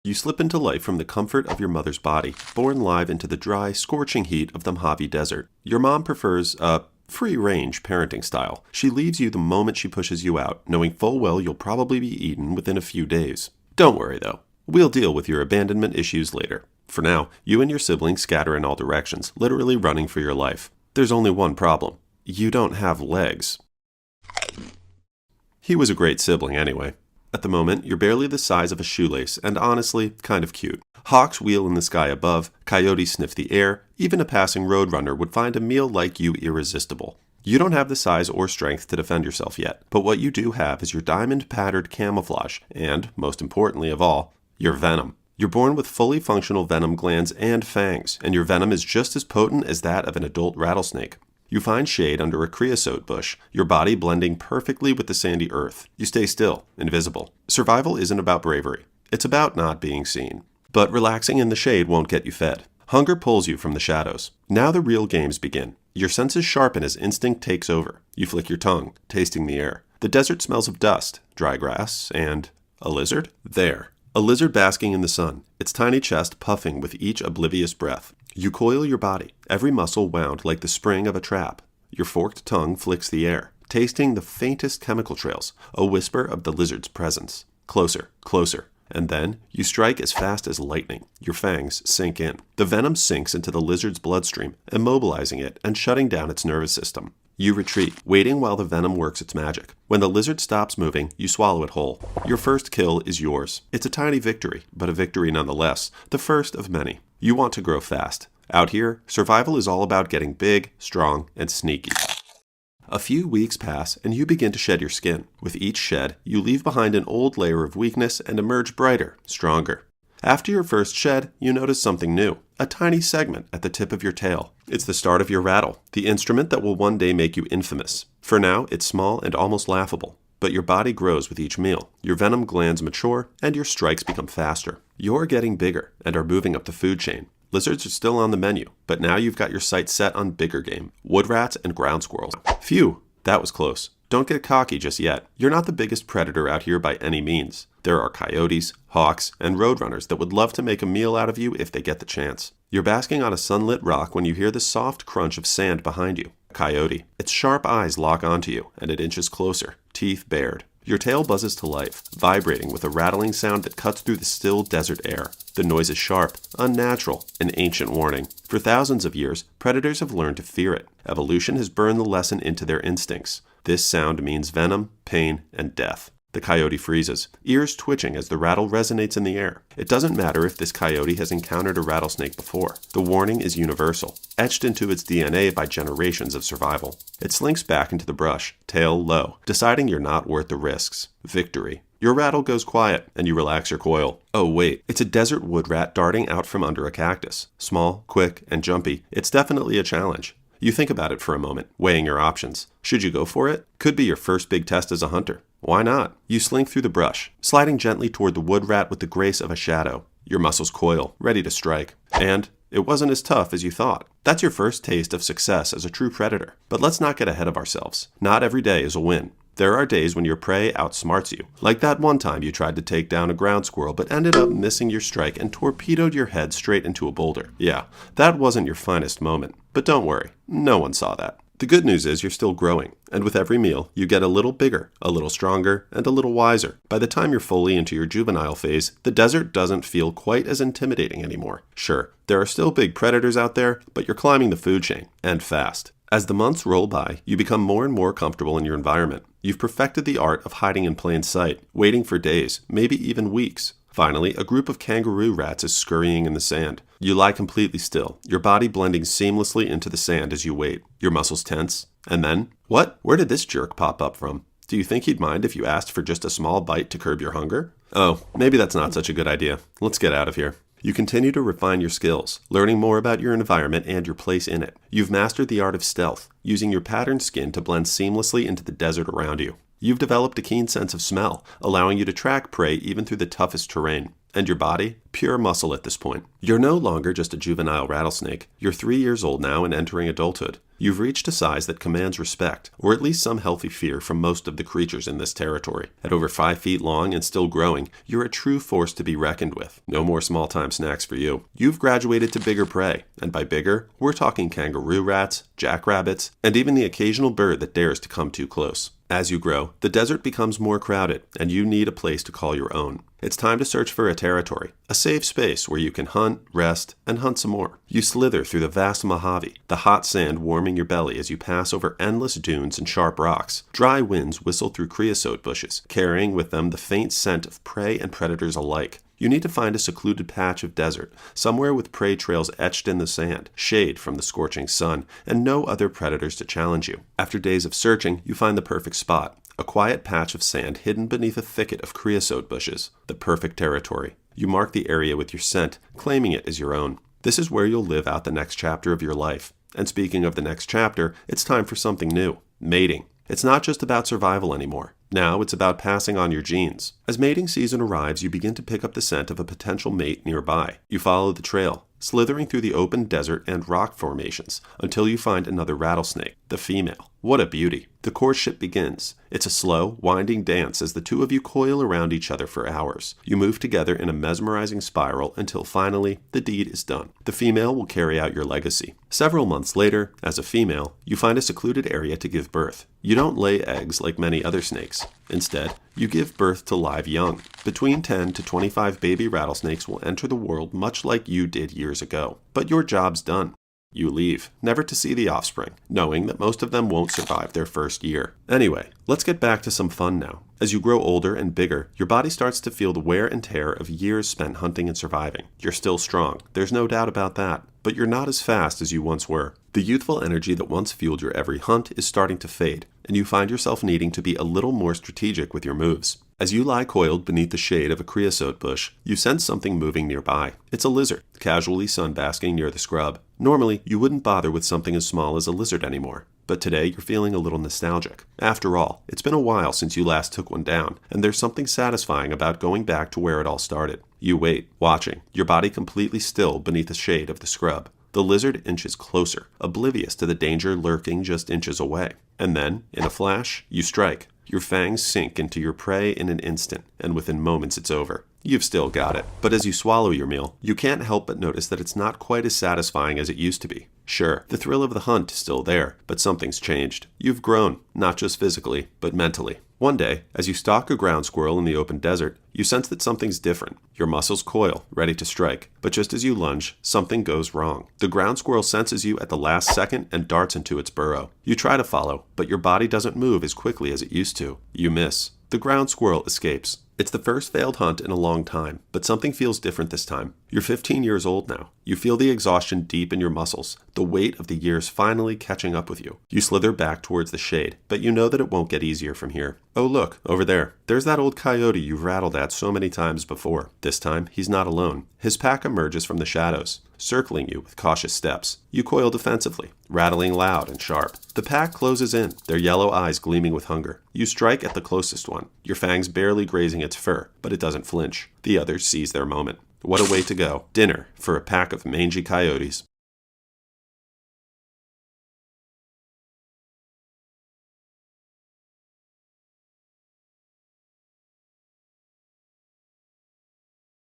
You slip into life from the comfort of your mother's body, born live into the dry, scorching heat of the Mojave Desert. Your mom prefers free-range parenting style. She leaves you the moment she pushes you out, knowing full well you'll probably be eaten within a few days. Don't worry, though. We'll deal with your abandonment issues later. For now, you and your siblings scatter in all directions, literally running for your life. There's only one problem. You don't have legs. He was a great sibling anyway. At the moment, you're barely the size of a shoelace, and honestly, kind of cute. Hawks wheel in the sky above, coyotes sniff the air, even a passing roadrunner would find a meal like you irresistible. You don't have the size or strength to defend yourself yet, but what you do have is your diamond-patterned camouflage, and, most importantly of all, your venom. You're born with fully functional venom glands and fangs, and your venom is just as potent as that of an adult rattlesnake. You find shade under a creosote bush, your body blending perfectly with the sandy earth. You stay still, invisible. Survival isn't about bravery. It's about not being seen. But relaxing in the shade won't get you fed. Hunger pulls you from the shadows. Now the real games begin. Your senses sharpen as instinct takes over. You flick your tongue, tasting the air. The desert smells of dust, dry grass, and a lizard? There. A lizard basking in the sun, its tiny chest puffing with each oblivious breath. You coil your body, every muscle wound like the spring of a trap. Your forked tongue flicks the air, tasting the faintest chemical trails, a whisper of the lizard's presence. Closer, closer. And then, you strike as fast as lightning. Your fangs sink in. The venom sinks into the lizard's bloodstream, immobilizing it and shutting down its nervous system. You retreat, waiting while the venom works its magic. When the lizard stops moving, you swallow it whole. Your first kill is yours. It's a tiny victory, but a victory nonetheless, the first of many. You want to grow fast. Out here, survival is all about getting big, strong, and sneaky. A few weeks pass, and you begin to shed your skin. With each shed, you leave behind an old layer of weakness and emerge brighter, stronger. After your first shed, you notice something new, a tiny segment at the tip of your tail. It's the start of your rattle, the instrument that will one day make you infamous. For now, it's small and almost laughable, but your body grows with each meal. Your venom glands mature, and your strikes become faster. You're getting bigger and are moving up the food chain. Lizards are still on the menu, but now you've got your sights set on bigger game, wood rats and ground squirrels. Phew, that was close. Don't get cocky just yet. You're not the biggest predator out here by any means. There are coyotes, hawks, and roadrunners that would love to make a meal out of you if they get the chance. You're basking on a sunlit rock when you hear the soft crunch of sand behind you. A coyote. Its sharp eyes lock onto you, and it inches closer, teeth bared. Your tail buzzes to life, vibrating with a rattling sound that cuts through the still desert air. The noise is sharp, unnatural, an ancient warning. For thousands of years, predators have learned to fear it. Evolution has burned the lesson into their instincts. This sound means venom, pain, and death. The coyote freezes, ears twitching as the rattle resonates in the air. It doesn't matter if this coyote has encountered a rattlesnake before. The warning is universal, etched into its DNA by generations of survival. It slinks back into the brush, tail low, deciding you're not worth the risks. Victory. Your rattle goes quiet, and you relax your coil. Oh wait, it's a desert wood rat darting out from under a cactus. Small, quick, and jumpy, it's definitely a challenge. You think about it for a moment, weighing your options. Should you go for it? Could be your first big test as a hunter. Why not? You slink through the brush, sliding gently toward the wood rat with the grace of a shadow. Your muscles coil, ready to strike. And it wasn't as tough as you thought. That's your first taste of success as a true predator. But let's not get ahead of ourselves. Not every day is a win. There are days when your prey outsmarts you, like that one time you tried to take down a ground squirrel but ended up missing your strike and torpedoed your head straight into a boulder. Yeah, that wasn't your finest moment. But don't worry, no one saw that. The good news is you're still growing, and with every meal, you get a little bigger, a little stronger, and a little wiser. By the time you're fully into your juvenile phase, the desert doesn't feel quite as intimidating anymore. Sure, there are still big predators out there, but you're climbing the food chain, and fast. As the months roll by, you become more and more comfortable in your environment. You've perfected the art of hiding in plain sight, waiting for days, maybe even weeks. Finally, a group of kangaroo rats is scurrying in the sand. You lie completely still, your body blending seamlessly into the sand as you wait. Your muscles tense. And then, what? Where did this jerk pop up from? Do you think he'd mind if you asked for just a small bite to curb your hunger? Oh, maybe that's not such a good idea. Let's get out of here. You continue to refine your skills, learning more about your environment and your place in it. You've mastered the art of stealth, using your patterned skin to blend seamlessly into the desert around you. You've developed a keen sense of smell, allowing you to track prey even through the toughest terrain. And your body? Pure muscle at this point. You're no longer just a juvenile rattlesnake. You're 3 years old now and entering adulthood. You've reached a size that commands respect, or at least some healthy fear from most of the creatures in this territory. At over 5 feet long and still growing, you're a true force to be reckoned with. No more small-time snacks for you. You've graduated to bigger prey, and by bigger, we're talking kangaroo rats, jackrabbits, and even the occasional bird that dares to come too close. As you grow, the desert becomes more crowded, and you need a place to call your own. It's time to search for a territory, a safe space where you can hunt, rest, and hunt some more. You slither through the vast Mojave, the hot sand warming your belly as you pass over endless dunes and sharp rocks. Dry winds whistle through creosote bushes, carrying with them the faint scent of prey and predators alike. You need to find a secluded patch of desert, somewhere with prey trails etched in the sand, shade from the scorching sun, and no other predators to challenge you. After days of searching, you find the perfect spot, a quiet patch of sand hidden beneath a thicket of creosote bushes. The perfect territory. You mark the area with your scent, claiming it as your own. This is where you'll live out the next chapter of your life. And speaking of the next chapter, it's time for something new. Mating. It's not just about survival anymore. Now it's about passing on your genes. As mating season arrives, you begin to pick up the scent of a potential mate nearby. You follow the trail, slithering through the open desert and rock formations until you find another rattlesnake, the female. What a beauty. The courtship begins. It's a slow, winding dance as the two of you coil around each other for hours. You move together in a mesmerizing spiral until finally the deed is done. The female will carry out your legacy. Several months later, as a female, you find a secluded area to give birth. You don't lay eggs like many other snakes. Instead, you give birth to live young. Between 10 to 25 baby rattlesnakes will enter the world much like you did years ago. But your job's done. You leave, never to see the offspring, knowing that most of them won't survive their first year. Anyway, let's get back to some fun now. As you grow older and bigger, your body starts to feel the wear and tear of years spent hunting and surviving. You're still strong, there's no doubt about that, but you're not as fast as you once were. The youthful energy that once fueled your every hunt is starting to fade, and you find yourself needing to be a little more strategic with your moves. As you lie coiled beneath the shade of a creosote bush, you sense something moving nearby. It's a lizard, casually sunbasking near the scrub. Normally, you wouldn't bother with something as small as a lizard anymore, but today you're feeling a little nostalgic. After all, it's been a while since you last took one down, and there's something satisfying about going back to where it all started. You wait, watching, your body completely still beneath the shade of the scrub. The lizard inches closer, oblivious to the danger lurking just inches away. And then, in a flash, you strike. Your fangs sink into your prey in an instant, and within moments it's over. You've still got it. But as you swallow your meal, you can't help but notice that it's not quite as satisfying as it used to be. Sure, the thrill of the hunt is still there, but something's changed. You've grown, not just physically, but mentally. One day, as you stalk a ground squirrel in the open desert, you sense that something's different. Your muscles coil, ready to strike. But just as you lunge, something goes wrong. The ground squirrel senses you at the last second and darts into its burrow. You try to follow, but your body doesn't move as quickly as it used to. You miss. The ground squirrel escapes. It's the first failed hunt in a long time, but something feels different this time. You're 15 years old now. You feel the exhaustion deep in your muscles, the weight of the years finally catching up with you. You slither back towards the shade, but you know that it won't get easier from here. Oh look, over there. There's that old coyote you've rattled at so many times before. This time, he's not alone. His pack emerges from the shadows, circling you with cautious steps. You coil defensively, rattling loud and sharp. The pack closes in, their yellow eyes gleaming with hunger. You strike at the closest one, your fangs barely grazing its fur, but it doesn't flinch. The others seize their moment. What a way to go. Dinner for a pack of mangy coyotes.